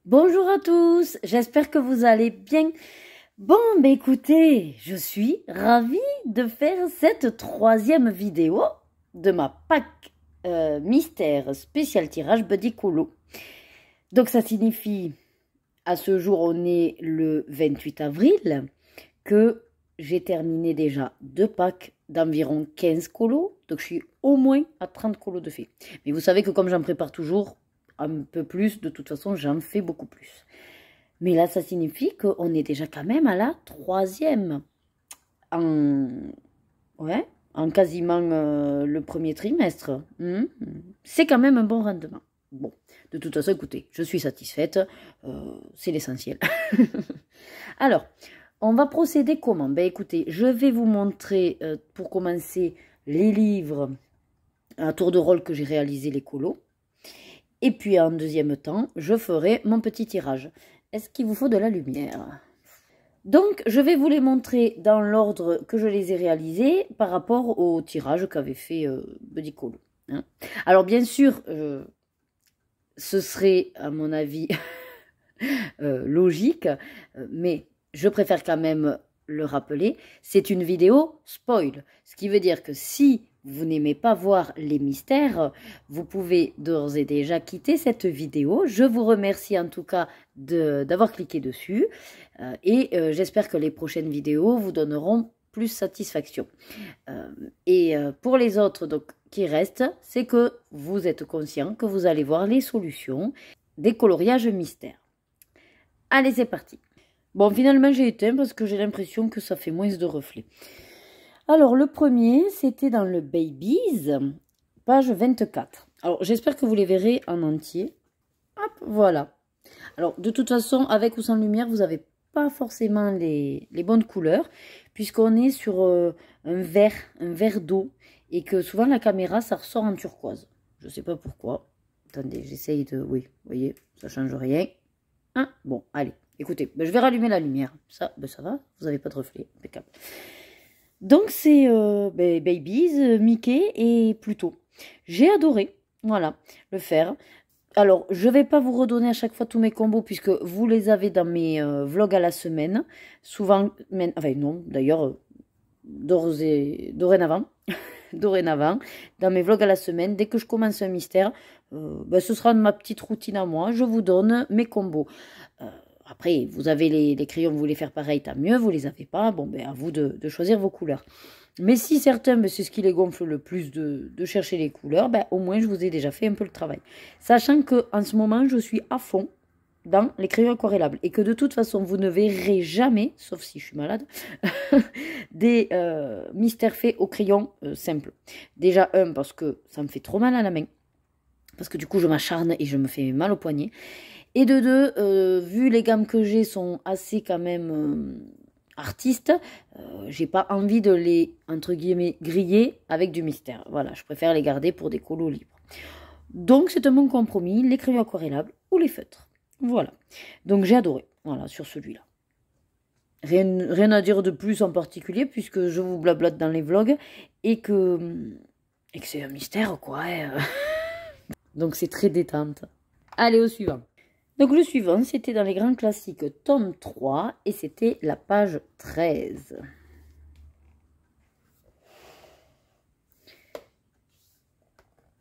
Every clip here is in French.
Bonjour à tous, j'espère que vous allez bien. Bon, écoutez, je suis ravie de faire cette troisième vidéo de ma pack mystère spécial tirage Buddy Colo. Donc ça signifie, à ce jour on est le 28 avril, que j'ai terminé déjà 2 packs d'environ 15 colos. Donc je suis au moins à 30 colos de fait. Mais vous savez que comme j'en prépare toujours un peu plus, de toute façon j'en fais beaucoup plus. Mais là ça signifie qu'on est déjà quand même à la troisième. En quasiment le premier trimestre. C'est quand même un bon rendement. Bon, de toute façon, écoutez, je suis satisfaite. C'est l'essentiel. Alors, on va procéder comment? Ben écoutez, je vais vous montrer pour commencer les livres à tour de rôle que j'ai réalisé les colos. Et puis en deuxième temps, je ferai mon petit tirage. Est-ce qu'il vous faut de la lumière? Donc, je vais vous les montrer dans l'ordre que je les ai réalisés par rapport au tirage qu'avait fait Buddy Colo. Hein. Alors, bien sûr, ce serait, à mon avis, logique, mais je préfère quand même le rappeler, c'est une vidéo spoil. Ce qui veut dire que si vous n'aimez pas voir les mystères, vous pouvez d'ores et déjà quitter cette vidéo. Je vous remercie en tout cas d'avoir cliqué dessus et j'espère que les prochaines vidéos vous donneront plus satisfaction. Pour les autres donc, qui restent, c'est que vous êtes conscient que vous allez voir les solutions des coloriages mystères. Allez, c'est parti. Bon, finalement, j'ai éteint parce que j'ai l'impression que ça fait moins de reflets. Alors, le premier, c'était dans le Babies, page 24. Alors, j'espère que vous les verrez en entier. Hop, voilà. Alors, de toute façon, avec ou sans lumière, vous n'avez pas forcément les bonnes couleurs, puisqu'on est sur un verre d'eau, et que souvent, la caméra, ça ressort en turquoise. Je ne sais pas pourquoi. Attendez, j'essaye de... Oui, vous voyez, ça ne change rien. Hein, bon, allez. Écoutez, ben, je vais rallumer la lumière. Ça, ben, ça va, vous n'avez pas de reflet. Impeccable. Donc, c'est Babies, Mickey et Pluto. J'ai adoré, voilà, le faire. Alors, je ne vais pas vous redonner à chaque fois tous mes combos puisque vous les avez dans mes vlogs à la semaine. Souvent, enfin non, d'ailleurs, dorénavant. Dorénavant, dans mes vlogs à la semaine, dès que je commence un mystère, ben, ce sera ma petite routine à moi. Je vous donne mes combos. Après, vous avez les crayons, vous voulez faire pareil, tant mieux. Vous les avez pas, bon, ben à vous de choisir vos couleurs. Mais si certains, ben, c'est ce qui les gonfle le plus de chercher les couleurs, ben, au moins je vous ai déjà fait un peu le travail. Sachant qu'en ce moment, je suis à fond dans les crayons aquarellables. Et que de toute façon, vous ne verrez jamais, sauf si je suis malade, des mystères faits au crayon simple. Déjà, parce que ça me fait trop mal à la main. Parce que du coup, je m'acharne et je me fais mal au poignet. Et de deux, vu les gammes que j'ai sont assez quand même artistes, j'ai pas envie de les, entre guillemets, griller avec du mystère. Voilà, je préfère les garder pour des colos libres. Donc c'est un bon compromis, les crayons aquarellables ou les feutres. Voilà, donc j'ai adoré, voilà, sur celui-là. Rien à dire de plus en particulier, puisque je vous blablate dans les vlogs, et que c'est un mystère, quoi. Donc c'est très détente. Allez, au suivant. Donc le suivant, c'était dans les grands classiques, tome 3, et c'était la page 13.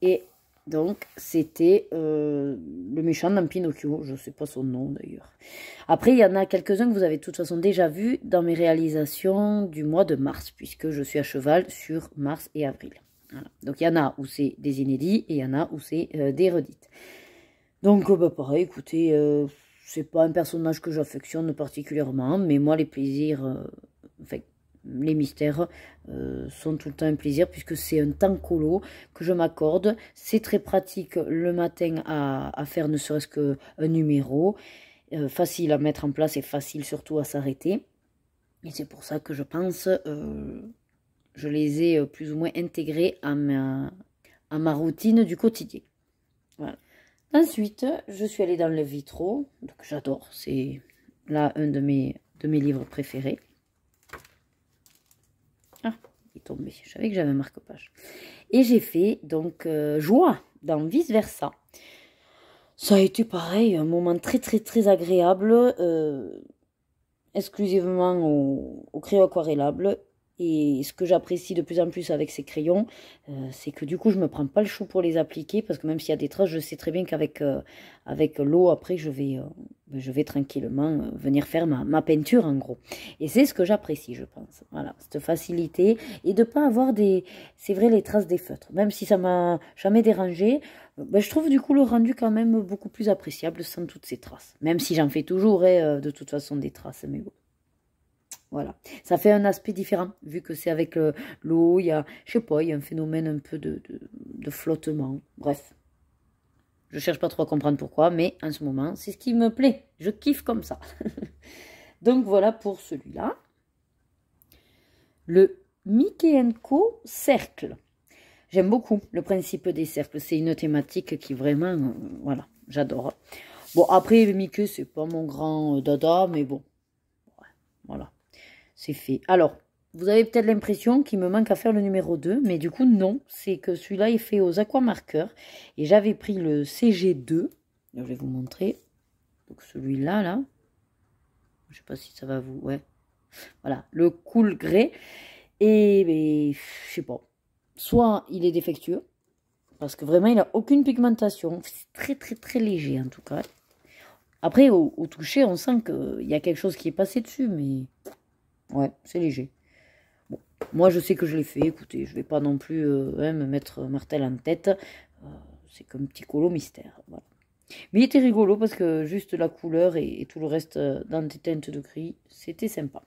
Et donc, c'était le méchant dans Pinocchio, je ne sais pas son nom d'ailleurs. Après, il y en a quelques-uns que vous avez de toute façon déjà vus dans mes réalisations du mois de mars, puisque je suis à cheval sur mars et avril. Voilà. Donc, il y en a où c'est des inédits, et il y en a où c'est des redites. Donc, bah, pareil, écoutez, c'est pas un personnage que j'affectionne particulièrement, mais moi, les plaisirs, enfin, les mystères sont tout le temps un plaisir, puisque c'est un temps colo que je m'accorde. C'est très pratique le matin à faire ne serait-ce qu'un numéro, facile à mettre en place et facile surtout à s'arrêter. Et c'est pour ça que je pense, je les ai plus ou moins intégrés à ma routine du quotidien. Voilà. Ensuite, je suis allée dans le Vitro, donc j'adore, c'est là un de mes livres préférés. Ah, il est tombé, je savais que j'avais un marque-page. Et j'ai fait donc Joie dans Vice Versa. Ça a été pareil, un moment très très très agréable, exclusivement au crayon aquarellable. Et ce que j'apprécie de plus en plus avec ces crayons, c'est que du coup je me prends pas le chou pour les appliquer, parce que même s'il y a des traces, je sais très bien qu'avec avec l'eau après je vais tranquillement venir faire ma peinture en gros. Et c'est ce que j'apprécie, je pense. Voilà, cette facilité et de pas avoir c'est vrai, les traces des feutres. Même si ça m'a jamais dérangé, ben, je trouve du coup le rendu quand même beaucoup plus appréciable sans toutes ces traces. Même si j'en fais toujours de toute façon des traces, mais bon. Voilà, ça fait un aspect différent, vu que c'est avec l'eau, il y a, je sais pas, il y a un phénomène un peu de flottement. Bref, je cherche pas trop à comprendre pourquoi, mais en ce moment, c'est ce qui me plaît. Je kiffe comme ça. Donc voilà pour celui-là. Le Mickey & Co Cercle. J'aime beaucoup le principe des cercles. C'est une thématique qui vraiment, voilà, j'adore. Bon, après, le Mickey, c'est pas mon grand dada, mais bon, ouais, voilà. C'est fait. Alors, vous avez peut-être l'impression qu'il me manque à faire le numéro 2, mais du coup, non. C'est que celui-là est fait aux aquamarqueurs. Et j'avais pris le CG2. Je vais vous montrer. Donc, celui-là, là. Je sais pas si ça va vous... Ouais. Voilà, le Cool Grey. Et je sais pas. Soit il est défectueux, parce que vraiment, il n'a aucune pigmentation. C'est très, très, très léger, en tout cas. Après, au toucher, on sent qu'il y a quelque chose qui est passé dessus, mais... Ouais, c'est léger. Bon, moi, je sais que je l'ai fait. Écoutez, je vais pas non plus me mettre martel en tête. C'est comme petit colo mystère. Voilà. Mais il était rigolo parce que juste la couleur et tout le reste dans des teintes de gris, c'était sympa.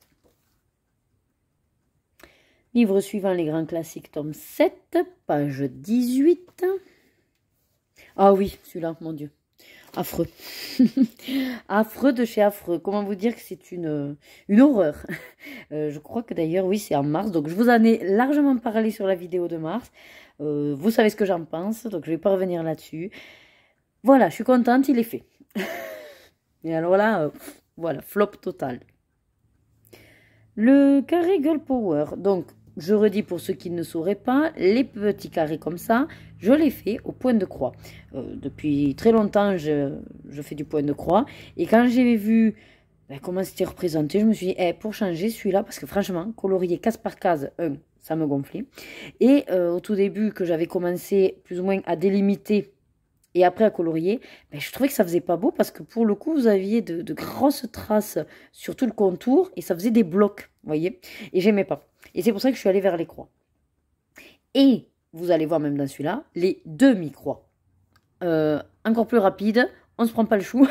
Livre suivant, les grands classiques, tome 7, page 18. Ah oui, celui-là, mon Dieu. Affreux. Affreux de chez Affreux. Comment vous dire que c'est une horreur. Je crois que d'ailleurs, oui, c'est en mars. Donc, je vous en ai largement parlé sur la vidéo de mars. Vous savez ce que j'en pense. Donc, je ne vais pas revenir là-dessus. Voilà, je suis contente, il est fait. Et alors là, voilà, flop total. Le carré Girl Power. Donc, je redis pour ceux qui ne sauraient pas, les petits carrés comme ça, je les fais au point de croix. Depuis très longtemps, je fais du point de croix. Et quand j'ai vu comment c'était représenté, je me suis dit, pour changer celui-là, parce que franchement, colorier case par case, ça me gonflait. Et au tout début, que j'avais commencé plus ou moins à délimiter et après à colorier, je trouvais que ça faisait pas beau parce que pour le coup, vous aviez de grosses traces sur tout le contour et ça faisait des blocs, vous voyez. Et j'aimais pas. Et c'est pour ça que je suis allée vers les croix. Et vous allez voir même dans celui-là, les demi-croix. Encore plus rapide, on se prend pas le chou.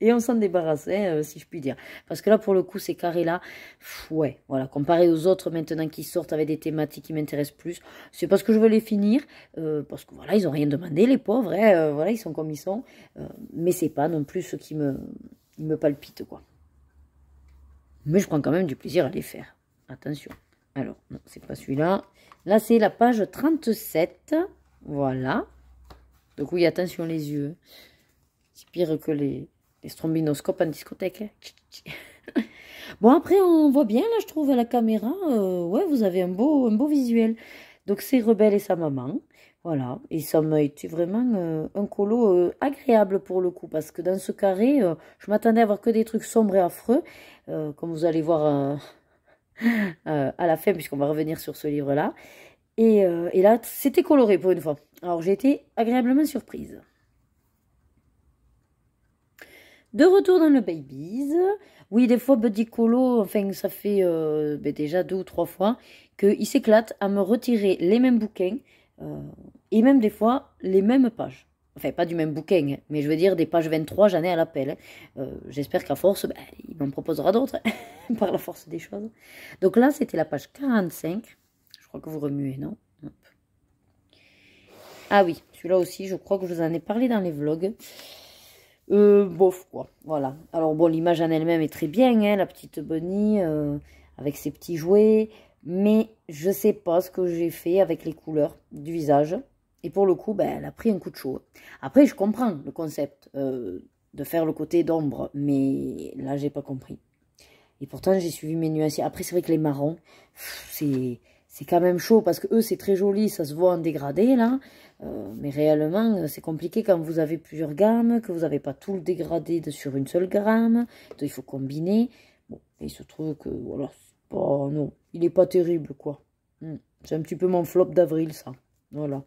Et on s'en débarrasse, si je puis dire. Parce que là, pour le coup, ces carrés-là, ouais, voilà, comparé aux autres maintenant qui sortent avec des thématiques qui m'intéressent plus, c'est parce que je veux les finir, parce que voilà, ils n'ont rien demandé, les pauvres, voilà, ils sont comme ils sont, mais c'est pas non plus ce qui me palpite, quoi. Mais je prends quand même du plaisir à les faire. Attention. Alors, non, c'est pas celui-là. Là, c'est la page 37. Voilà. Donc oui, attention les yeux. C'est pire que les strombinoscopes en discothèque. Hein. Bon, après, on voit bien, là, je trouve, à la caméra. Ouais, vous avez un beau visuel. Donc, c'est Rebelle et sa maman. Voilà. Et ça m'a été vraiment un colo agréable pour le coup. Parce que dans ce carré, je m'attendais à avoir que des trucs sombres et affreux. Comme vous allez voir à la fin, puisqu'on va revenir sur ce livre-là. Et là, c'était coloré pour une fois. Alors, j'ai été agréablement surprise. De retour dans le Babies. Oui, des fois, Buddy Colo, enfin, ça fait déjà 2 ou 3 fois qu'il s'éclate à me retirer les mêmes bouquins et même des fois les mêmes pages. Enfin, pas du même bouquin, mais je veux dire des pages 23, j'en ai à l'appel. J'espère qu'à force, il m'en proposera d'autres, par la force des choses. Donc là, c'était la page 45. Je crois que vous remuez, non? Hop. Ah oui, celui-là aussi, je crois que je vous en ai parlé dans les vlogs. Bof, quoi. Voilà. Alors, bon, l'image en elle-même est très bien, hein, la petite Bonnie, avec ses petits jouets. Mais je sais pas ce que j'ai fait avec les couleurs du visage. Et pour le coup, elle a pris un coup de chaud. Après, je comprends le concept de faire le côté d'ombre. Mais là, j'ai pas compris. Et pourtant, j'ai suivi mes nuances. Après, c'est vrai que les marrons, c'est quand même chaud. Parce que eux, c'est très joli. Ça se voit en dégradé, là. Mais réellement, c'est compliqué quand vous avez plusieurs gammes, que vous n'avez pas tout le dégradé sur une seule gamme. Donc, il faut combiner. Bon, et il se trouve que, voilà, non, il n'est pas terrible, quoi. C'est un petit peu mon flop d'avril, ça. Voilà.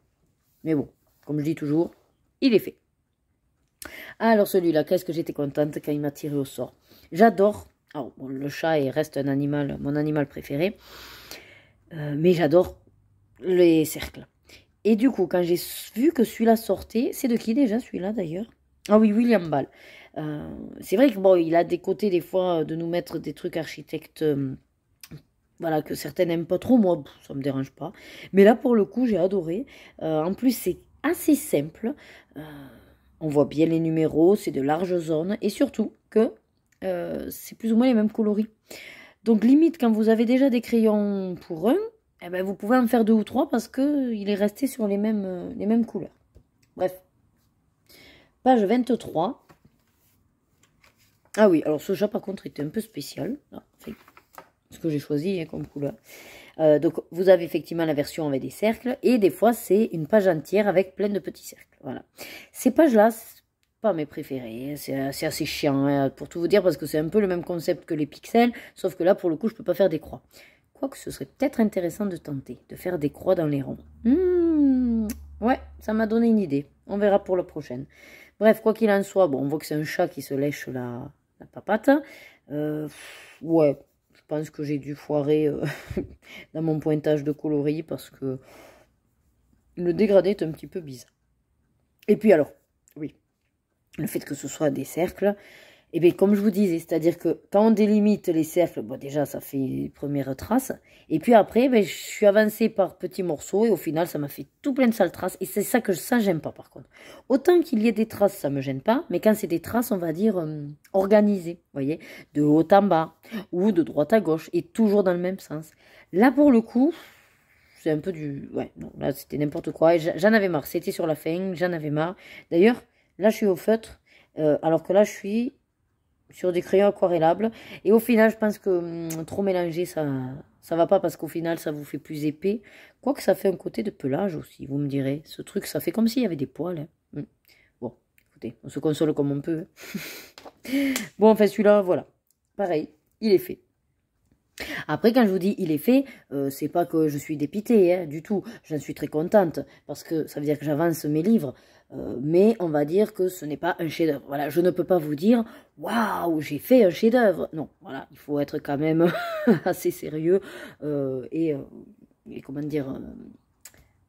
Mais bon, comme je dis toujours, il est fait. Alors celui-là, qu'est-ce que j'étais contente quand il m'a tiré au sort. J'adore, bon, le chat reste un animal, mon animal préféré, mais j'adore les cercles. Et du coup, quand j'ai vu que celui-là sortait, c'est de qui déjà celui-là d'ailleurs? Ah oui, William Ball. C'est vrai que bon, il a des côtés des fois de nous mettre des trucs architectes, voilà, que certains n'aiment pas trop, moi ça me dérange pas. Mais là pour le coup, j'ai adoré. En plus, c'est assez simple. On voit bien les numéros, c'est de larges zones et surtout que c'est plus ou moins les mêmes coloris. Donc limite, quand vous avez déjà des crayons pour un, eh ben, vous pouvez en faire 2 ou 3 parce qu'il est resté sur les mêmes couleurs. Bref. Page 23. Ah oui, alors ce chat par contre était un peu spécial. Enfin, ce que j'ai choisi hein, comme couleur. Donc vous avez effectivement la version avec des cercles et des fois c'est une page entière avec plein de petits cercles. Voilà. Ces pages-là, c'est pas mes préférées. C'est assez chiant hein, pour tout vous dire parce que c'est un peu le même concept que les pixels, sauf que là pour le coup je peux pas faire des croix. Quoique ce serait peut-être intéressant de tenter, de faire des croix dans les ronds. Ouais, ça m'a donné une idée. On verra pour la prochaine. Bref, quoi qu'il en soit, bon, on voit que c'est un chat qui se lèche la papate. Ouais. Je pense que j'ai dû foirer dans mon pointage de coloris parce que le dégradé est un petit peu bizarre. Et puis alors, oui, le fait que ce soit des cercles, et bien comme je vous disais, c'est-à-dire que quand on délimite les cercles, bon déjà ça fait les premières traces, et puis après, ben, je suis avancée par petits morceaux, et au final ça m'a fait tout plein de sales traces, et c'est ça que ça j'aime pas par contre. Autant qu'il y ait des traces, ça me gêne pas, mais quand c'est des traces, on va dire, organisées, vous voyez, de haut en bas, ou de droite à gauche, et toujours dans le même sens. Là pour le coup, c'est un peu du... Ouais, non, là c'était n'importe quoi, et j'en avais marre, c'était sur la fin, j'en avais marre. D'ailleurs, là je suis au feutre, alors que là je suis sur des crayons aquarellables. Et au final, je pense que trop mélanger, ça va pas parce qu'au final, ça vous fait plus épais. Quoique ça fait un côté de pelage aussi, vous me direz. Ce truc, ça fait comme s'il y avait des poils. Hein. Bon, écoutez, on se console comme on peut. Bon, enfin, celui-là, voilà. Pareil, il est fait. Après, quand je vous dis il est fait, c'est pas que je suis dépitée, hein, du tout. J'en suis très contente parce que ça veut dire que j'avance mes livres. Mais on va dire que ce n'est pas un chef-d'œuvre. Voilà, je ne peux pas vous dire waouh, j'ai fait un chef-d'œuvre. Non, voilà, il faut être quand même assez sérieux et comment dire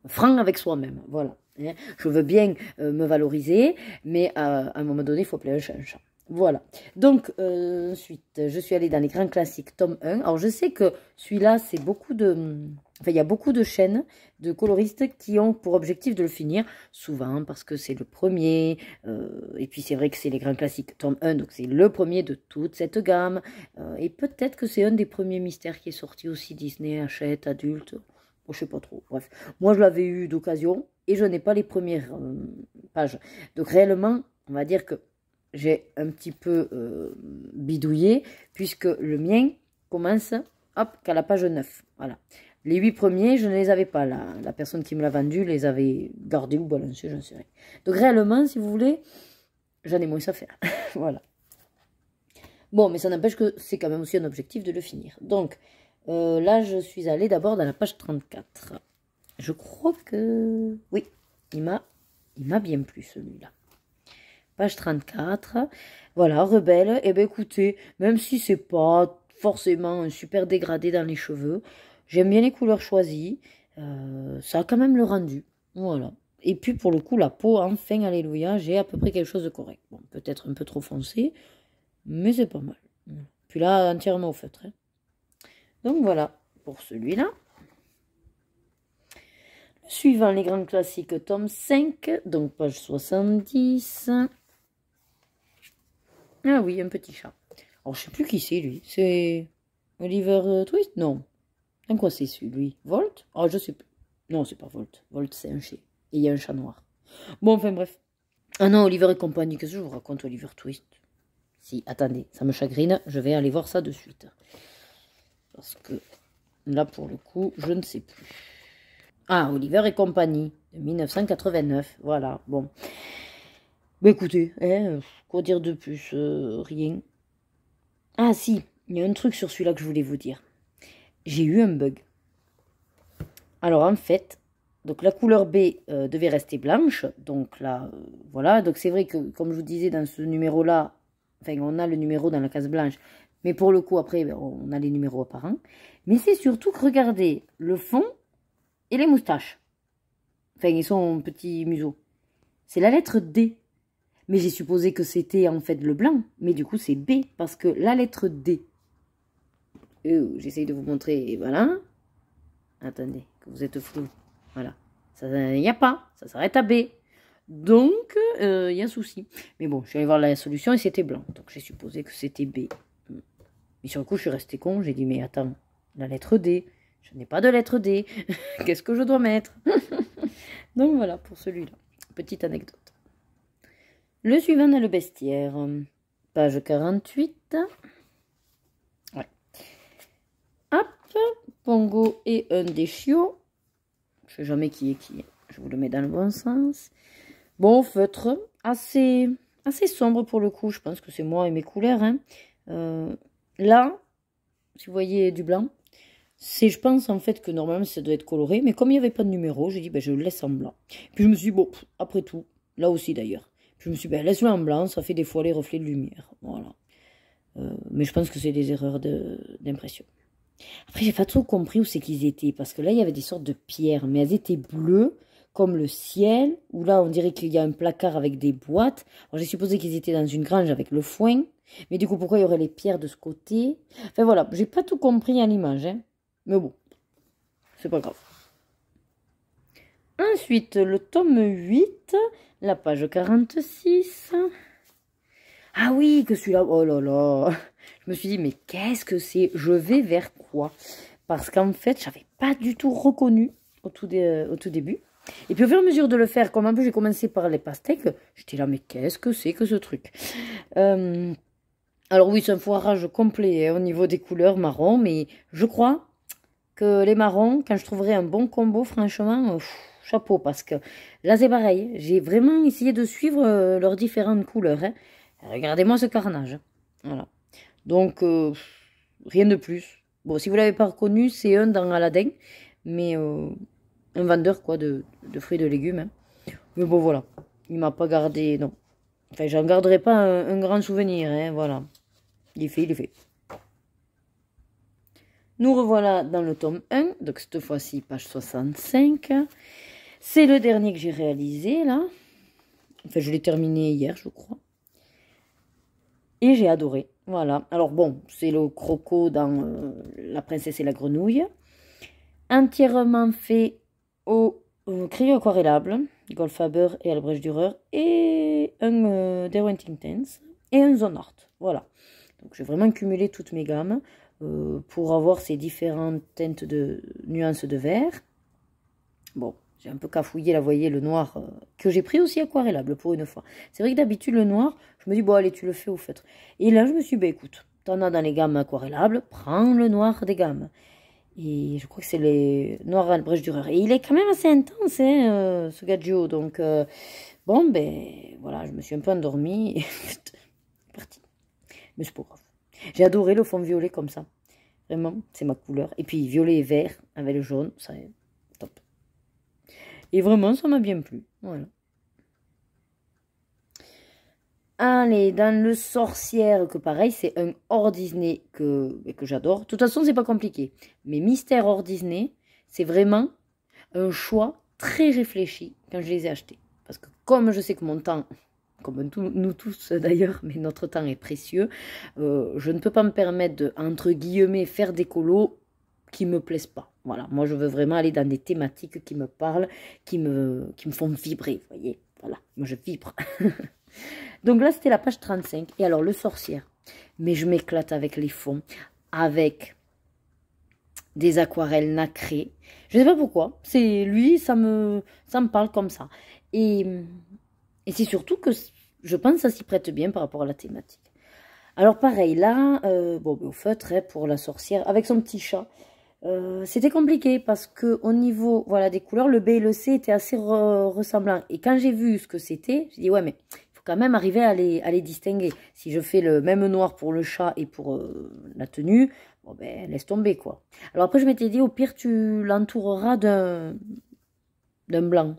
franc avec soi-même. Voilà. Hein. Je veux bien me valoriser, mais à un moment donné, il faut appeler un chat un chat. Voilà. Donc, ensuite, je suis allée dans les grands classiques, tome 1. Alors, je sais que celui-là, c'est beaucoup de... Enfin, il y a beaucoup de chaînes de coloristes qui ont pour objectif de le finir, souvent parce que c'est le premier. Et puis, c'est vrai que c'est les grands classiques, tome 1, donc c'est le premier de toute cette gamme. Et peut-être que c'est un des premiers mystères qui est sorti aussi, Disney achète, adulte. Bon, je sais pas trop. Bref, moi, je l'avais eu d'occasion et je n'ai pas les premières pages. Donc, réellement, on va dire que j'ai un petit peu bidouillé, puisque le mien commence, hop, qu'à la page 9. Voilà. Les 8 premiers, je ne les avais pas. La personne qui me l'a vendu les avait gardés ou balancés, je ne sais rien. Donc réellement, si vous voulez, j'en ai moins à faire. Voilà. Bon, mais ça n'empêche que c'est quand même aussi un objectif de le finir. Donc, là, je suis allée d'abord dans la page 34. Je crois que... Oui, il m'a bien plu, celui-là. Page 34, voilà, Rebelle, et bien écoutez, même si c'est pas forcément un super dégradé dans les cheveux, j'aime bien les couleurs choisies, ça a quand même le rendu, voilà. Et puis pour le coup, la peau, enfin, alléluia, j'ai à peu près quelque chose de correct. Bon, peut-être un peu trop foncé, mais c'est pas mal. Puis là, entièrement au feutre. Hein. Donc voilà, pour celui-là. Suivant les grands classiques, tome 5, donc page 70. Ah oui, un petit chat. Alors, je sais plus qui c'est, lui. C'est Oliver Twist? Non. En quoi c'est celui? Volt? Ah, je sais plus. Non, c'est pas Volt. Volt, c'est un chien. Et il y a un chat noir. Bon, enfin, bref. Ah non, Oliver et compagnie. Qu'est-ce que je vous raconte, Oliver Twist? Si, attendez, ça me chagrine. Je vais aller voir ça de suite. Parce que là, pour le coup, je ne sais plus. Ah, Oliver et compagnie. de 1989. Voilà, bon. Bah écoutez, hein, quoi dire de plus? Rien. Ah si, il y a un truc sur celui-là que je voulais vous dire. J'ai eu un bug. Alors en fait, donc la couleur B devait rester blanche. Donc là, voilà. Donc c'est vrai que, comme je vous disais, dans ce numéro-là, enfin on a le numéro dans la case blanche. Mais pour le coup, après, ben, on a les numéros apparents. Mais c'est surtout que regardez le fond et les moustaches. Enfin, ils sont petits museaux. C'est la lettre D. Mais j'ai supposé que c'était en fait le blanc. Mais du coup, c'est B. Parce que la lettre D. J'essaye de vous montrer. Voilà. Attendez, que vous êtes flou. Voilà. Il n'y a pas. Ça s'arrête à B. Donc, il y a souci. Mais bon, je suis allée voir la solution et c'était blanc. Donc, j'ai supposé que c'était B. Mais sur le coup, je suis restée con. J'ai dit, mais attends, la lettre D. Je n'ai pas de lettre D. Qu'est-ce que je dois mettre? Donc, voilà pour celui-là. Petite anecdote. Le suivant dans le bestiaire. Page 48. Ouais. Hop. Pongo et un des chiots. Je ne sais jamais qui est qui. Je vous le mets dans le bon sens. Bon, feutre. Assez sombre pour le coup. Je pense que c'est moi et mes couleurs. Hein. Là, si vous voyez du blanc, c'est, je pense en fait que normalement ça doit être coloré. Mais comme il n'y avait pas de numéro, j'ai dit, ben, je le laisse en blanc. Puis je me suis dit, bon, après tout, là aussi d'ailleurs. Je me suis dit, ben, laisse-le en blanc, ça fait des fois les reflets de lumière. Voilà. Mais je pense que c'est des erreurs d'impression. Après, j'ai pas trop compris où c'est qu'ils étaient. Parce que là, il y avait des sortes de pierres. Mais elles étaient bleues, comme le ciel. Ou là, on dirait qu'il y a un placard avec des boîtes. Alors, j'ai supposé qu'ils étaient dans une grange avec le foin. Mais du coup, pourquoi il y aurait les pierres de ce côté? Enfin, voilà. J'ai pas tout compris à l'image. Hein. Mais bon, c'est pas grave. Ensuite, le tome 8, la page 46. Ah oui, que celui-là, oh là là. Je me suis dit, mais qu'est-ce que c'est? Je vais vers quoi? Parce qu'en fait, j'avais pas du tout reconnu au tout début. Et puis au fur et à mesure de le faire, comme un peu j'ai commencé par les pastèques, j'étais là, mais qu'est-ce que c'est que ce truc? Alors oui, c'est un foirage complet hein, au niveau des couleurs marron, mais je crois que les marrons, quand je trouverai un bon combo, franchement, chapeau, parce que là c'est pareil, j'ai vraiment essayé de suivre leurs différentes couleurs. Hein. Regardez-moi ce carnage. Voilà. Donc, rien de plus. Bon, si vous ne l'avez pas reconnu, c'est un dans Aladdin, mais un vendeur quoi de fruits et de légumes. Hein. Mais bon, voilà. Il m'a pas gardé, non. Enfin, j'en garderai pas un grand souvenir, hein, voilà. Il est fait, il est fait. Nous revoilà dans le tome 1, donc cette fois-ci, page 65. C'est le dernier que j'ai réalisé, là. Enfin, je l'ai terminé hier, je crois. Et j'ai adoré. Voilà. Alors bon, c'est le croco dans La princesse et la grenouille. Entièrement fait au crayon aquarellable. Goldfaber et Albrecht Dürer. Et un Derwent Intense. Et un Zone Art. Voilà. Donc j'ai vraiment cumulé toutes mes gammes pour avoir ces différentes teintes de nuances de vert. Bon. J'ai un peu cafouillé, là, vous voyez, le noir, que j'ai pris aussi aquarellable pour une fois. C'est vrai que d'habitude, le noir, je me dis, bon, allez, tu le fais au feutre. Et là, je me suis dit, bah, écoute, t'en as dans les gammes aquarellables, prends le noir des gammes. Et je crois que c'est les noirs Albrecht Dürer. Et il est quand même assez intense, hein, ce gadget. Donc, bon, ben, voilà, je me suis un peu endormie. Et parti. Mais c'est pas grave. J'ai adoré le fond violet comme ça. Vraiment, c'est ma couleur. Et puis, violet et vert avec le jaune, ça est top. Et vraiment, ça m'a bien plu. Voilà. Allez, dans le sorcière, que pareil, c'est un hors Disney que j'adore. De toute façon, c'est pas compliqué. Mais Mystère hors Disney, c'est vraiment un choix très réfléchi quand je les ai achetés. Parce que comme je sais que mon temps, comme nous tous d'ailleurs, mais notre temps est précieux, je ne peux pas me permettre de, entre guillemets, faire des colos qui me plaisent pas. Voilà, moi je veux vraiment aller dans des thématiques qui me parlent, qui me font vibrer, vous voyez. Voilà, moi je vibre. Donc là c'était la page 35. Et alors le sorcière. Mais je m'éclate avec les fonds, avec des aquarelles nacrées. Je ne sais pas pourquoi. C'est lui, ça me parle comme ça. Et c'est surtout que je pense que ça s'y prête bien par rapport à la thématique. Alors pareil, là, bon, au feutre, hein, pour la sorcière, avec son petit chat. C'était compliqué parce que au niveau voilà, des couleurs, le B et le C étaient assez ressemblants. Et quand j'ai vu ce que c'était, j'ai dit ouais, mais il faut quand même arriver à les distinguer. Si je fais le même noir pour le chat et pour la tenue, bon ben laisse tomber quoi. Alors après je m'étais dit au pire tu l'entoureras d'un blanc.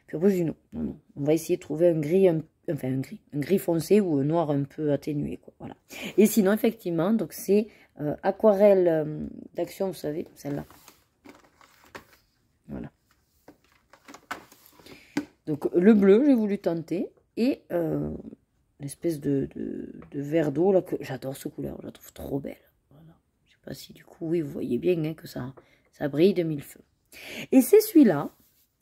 Puis après je dis non, on va essayer de trouver un gris, enfin un gris foncé ou un noir un peu atténué quoi. Voilà. Et sinon effectivement donc c'est aquarelle d'action, vous savez, celle-là. Voilà. Donc le bleu, j'ai voulu tenter. Et l'espèce de vert d'eau, là, que j'adore cette couleur, je la trouve trop belle. Voilà. Je sais pas si du coup, oui, vous voyez bien hein, que ça brille de mille feux. Et c'est celui-là,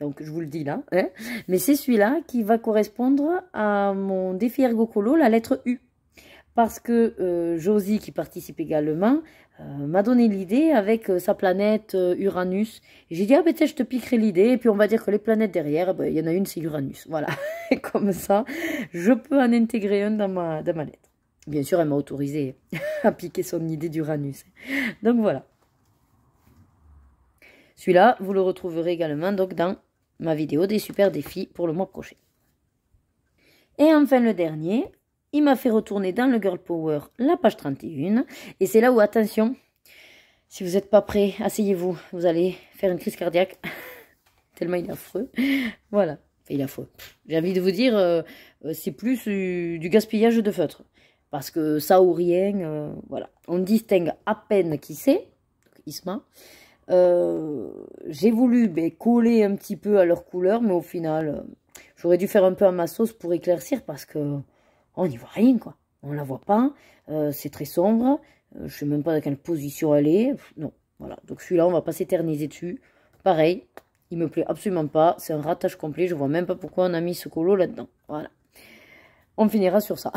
donc je vous le dis là, hein, mais c'est celui-là qui va correspondre à mon défi ergocolo, la lettre U. Parce que Josie, qui participe également, m'a donné l'idée avec sa planète Uranus. J'ai dit, ah ben tiens, je te piquerai l'idée, et puis on va dire que les planètes derrière, ben, il y en a une, c'est Uranus. Voilà, et comme ça, je peux en intégrer un dans ma lettre. Bien sûr, elle m'a autorisé à piquer son idée d'Uranus. Donc voilà. Celui-là, vous le retrouverez également donc, dans ma vidéo des super défis pour le mois prochain. Et enfin, le dernier... Il m'a fait retourner dans le Girl Power la page 31. Et c'est là où, attention, si vous n'êtes pas prêt, asseyez-vous. Vous allez faire une crise cardiaque. Tellement il est affreux. Voilà. Enfin, il est affreux. J'ai envie de vous dire, c'est plus du gaspillage de feutre. Parce que ça ou rien, voilà. On distingue à peine qui c'est. Isma. J'ai voulu coller un petit peu à leur couleur. Mais au final, j'aurais dû faire un peu à ma sauce pour éclaircir. Parce que... on n'y voit rien, quoi. On la voit pas. C'est très sombre. Je sais même pas dans quelle position elle est. Non, voilà. Donc celui-là, on va pas s'éterniser dessus. Pareil, il me plaît absolument pas. C'est un ratage complet. Je vois même pas pourquoi on a mis ce colo là-dedans. Voilà. On finira sur ça.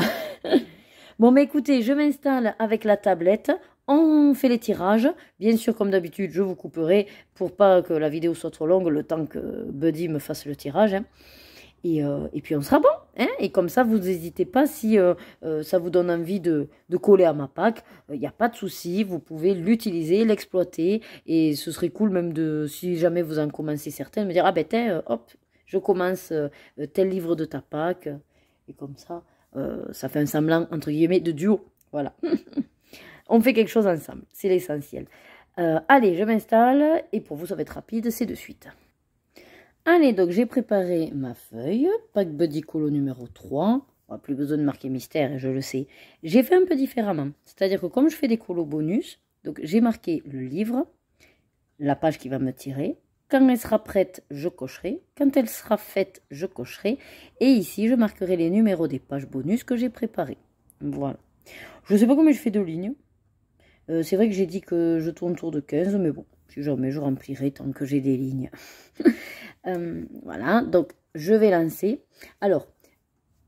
Bon, mais écoutez, je m'installe avec la tablette. On fait les tirages. Bien sûr, comme d'habitude, je vous couperai pour pas que la vidéo soit trop longue, le temps que Buddy me fasse le tirage. Hein. Et puis on sera bon, hein. Et comme ça, vous n'hésitez pas si ça vous donne envie de coller à ma pack. Il n'y a pas de souci, vous pouvez l'utiliser, l'exploiter. Et ce serait cool même de, si jamais vous en commencez certaines, me dire, ah ben tiens, hop, je commence tel livre de ta pack. Et comme ça, ça fait un semblant, entre guillemets, de duo. Voilà. On fait quelque chose ensemble, c'est l'essentiel. Allez, je m'installe. Et pour vous, ça va être rapide, c'est de suite. Allez, donc j'ai préparé ma feuille, pack Buddy Colo numéro 3. On n'a plus besoin de marquer mystère, je le sais. J'ai fait un peu différemment. C'est-à-dire que comme je fais des colos bonus, donc j'ai marqué le livre, la page qui va me tirer. Quand elle sera prête, je cocherai. Quand elle sera faite, je cocherai. Et ici, je marquerai les numéros des pages bonus que j'ai préparées. Voilà. Je ne sais pas combien je fais de lignes. C'est vrai que j'ai dit que je tourne autour de 15, mais bon, si jamais je remplirai tant que j'ai des lignes. Voilà, donc je vais lancer. Alors,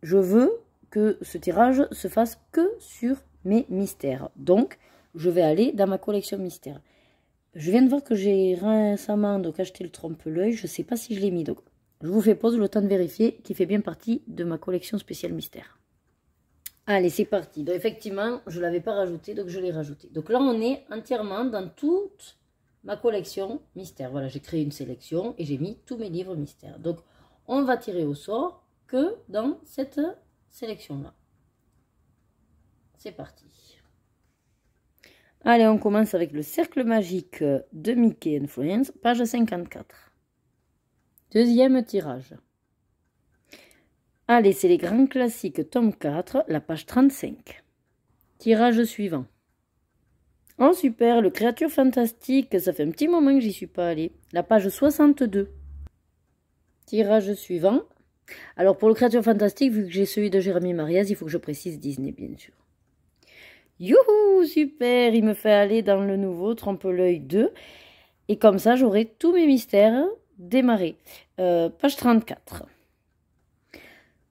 je veux que ce tirage se fasse que sur mes mystères. Donc, je vais aller dans ma collection mystères. Je viens de voir que j'ai récemment donc, acheté le trompe-l'œil. Je ne sais pas si je l'ai mis. Donc, je vous fais pause le temps de vérifier qu'il fait bien partie de ma collection spéciale mystère. Allez, c'est parti. Donc, effectivement, je ne l'avais pas rajouté, donc je l'ai rajouté. Donc là, on est entièrement dans toute ma collection mystère. Voilà, j'ai créé une sélection et j'ai mis tous mes livres mystères. Donc, on va tirer au sort que dans cette sélection-là. C'est parti. Allez, on commence avec le cercle magique de Mickey Friends, page 54. Deuxième tirage. Allez, c'est les grands classiques, tome 4, la page 35. Tirage suivant. Oh, super, le créature fantastique, ça fait un petit moment que j'y suis pas allée. La page 62. Tirage suivant. Alors, pour le créature fantastique, vu que j'ai celui de Jérémy Marias, il faut que je précise Disney, bien sûr. Youhou, super, il me fait aller dans le nouveau Trompe-l'œil 2. Et comme ça, j'aurai tous mes mystères démarrés. Page 34.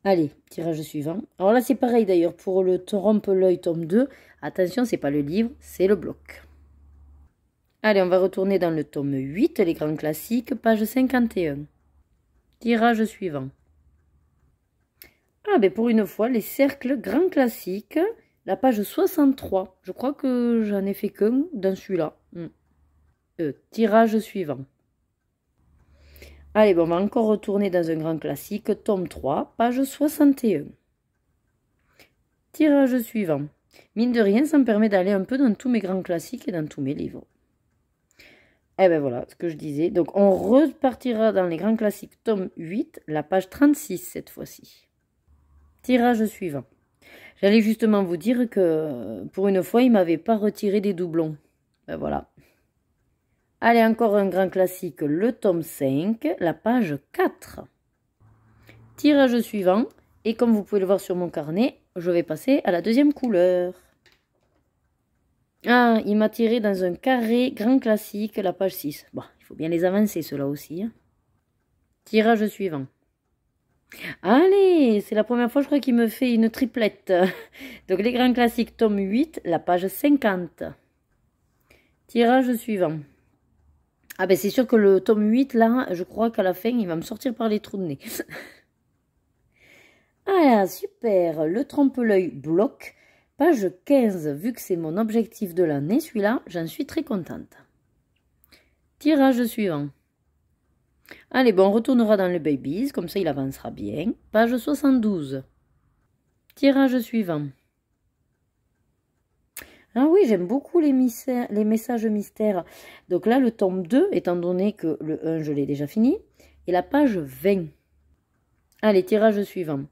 Allez, tirage suivant. Alors là, c'est pareil d'ailleurs pour le Trompe-l'œil tome 2. Attention, c'est pas le livre, c'est le bloc. Allez, on va retourner dans le tome 8, les grands classiques, page 51. Tirage suivant. Ah, ben pour une fois, les cercles grands classiques, la page 63. Je crois que j'en ai fait qu'un dans celui-là. Tirage suivant. Allez, bon, on va encore retourner dans un grand classique, tome 3, page 61. Tirage suivant. Mine de rien, ça me permet d'aller un peu dans tous mes grands classiques et dans tous mes livres. Et ben voilà, ce que je disais. Donc, on repartira dans les grands classiques, tome 8, la page 36 cette fois-ci. Tirage suivant. J'allais justement vous dire que, pour une fois, il ne m'avait pas retiré des doublons. Ben voilà. Allez, encore un grand classique, le tome 5, la page 4. Tirage suivant. Et comme vous pouvez le voir sur mon carnet, je vais passer à la deuxième couleur. Ah, il m'a tiré dans un carré grand classique, la page 6. Bon, il faut bien les avancer, ceux-là aussi. Hein. Tirage suivant. Allez, c'est la première fois, je crois, qu'il me fait une triplette. Donc, les grands classiques, tome 8, la page 50. Tirage suivant. Ah ben, c'est sûr que le tome 8, là, je crois qu'à la fin, il va me sortir par les trous de nez. Ah, super, le trompe-l'œil bloc, page 15, vu que c'est mon objectif de l'année, celui-là, j'en suis très contente. Tirage suivant. Allez, bon, on retournera dans le Babies, comme ça il avancera bien. Page 72. Tirage suivant. Ah oui, j'aime beaucoup les messages mystères. Donc là, le tome 2, étant donné que le 1, je l'ai déjà fini, et la page 20. Allez, tirage suivant.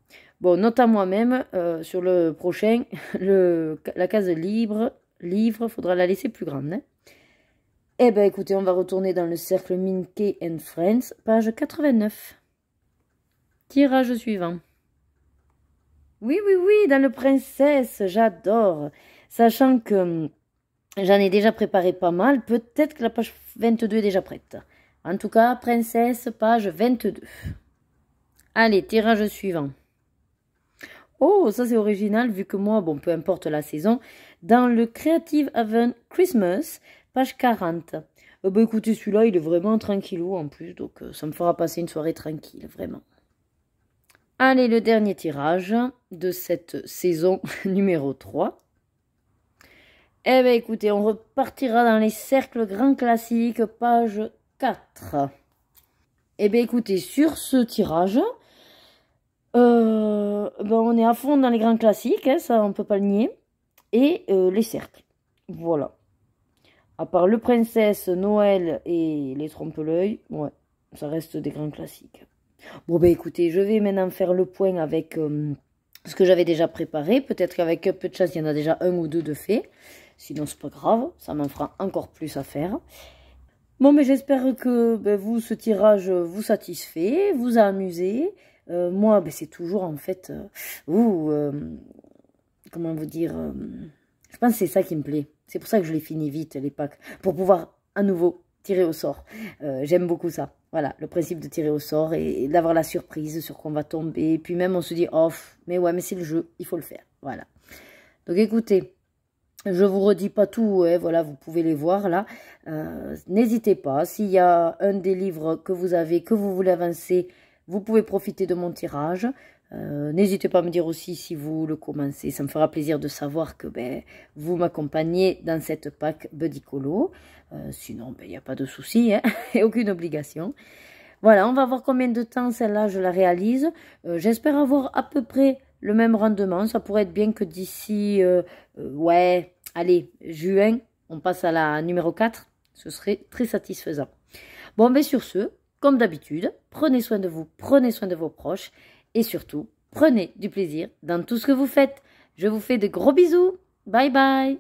Bon, note à moi-même, sur le prochain, la case livre, faudra la laisser plus grande. Hein. Eh bien, écoutez, on va retourner dans le cercle Mickey and Friends, page 89. Tirage suivant. Oui, oui, oui, dans le Princesse, j'adore. Sachant que j'en ai déjà préparé pas mal, peut-être que la page 22 est déjà prête. En tout cas, Princesse, page 22. Allez, tirage suivant. Oh, ça c'est original, vu que moi, bon, peu importe la saison, dans le Creative Haven Christmas, page 40. Bah écoutez, celui-là, il est vraiment tranquillou en plus, donc ça me fera passer une soirée tranquille, vraiment. Allez, le dernier tirage de cette saison numéro 3. Eh bien, écoutez, on repartira dans les cercles grands classiques, page 4. Eh bien, écoutez, sur ce tirage... ben on est à fond dans les grands classiques, hein, ça on peut pas le nier. Et les cercles. Voilà. À part le Princesse, Noël et les Trompe-l'œil, ouais, ça reste des grands classiques. Bon ben écoutez, je vais maintenant faire le point avec ce que j'avais déjà préparé. Peut-être qu'avec un peu de chance, il y en a déjà un ou deux de fait. Sinon c'est pas grave, ça m'en fera encore plus à faire. Bon mais j'espère que ben, vous, ce tirage vous satisfait, vous a amusé. Moi, ben, c'est toujours en fait, comment vous dire, je pense que c'est ça qui me plaît. C'est pour ça que je les finis vite, les packs, pour pouvoir à nouveau tirer au sort. J'aime beaucoup ça. Voilà, le principe de tirer au sort et d'avoir la surprise sur quoi on va tomber. Et puis même, on se dit, oh, mais ouais, mais c'est le jeu, il faut le faire. Voilà. Donc écoutez, je vous redis pas tout, hein, voilà, vous pouvez les voir là. N'hésitez pas, s'il y a un des livres que vous avez, que vous voulez avancer, vous pouvez profiter de mon tirage. N'hésitez pas à me dire aussi si vous le commencez. Ça me fera plaisir de savoir que ben, vous m'accompagnez dans cette pack Buddy Colo. Sinon, il n'y a pas de souci, hein, et aucune obligation. Voilà, on va voir combien de temps celle-là je la réalise. J'espère avoir à peu près le même rendement. Ça pourrait être bien que d'ici, ouais, allez, juin, on passe à la numéro 4. Ce serait très satisfaisant. Bon, mais sur ce... Comme d'habitude, prenez soin de vous, prenez soin de vos proches et surtout, prenez du plaisir dans tout ce que vous faites. Je vous fais de gros bisous. Bye bye.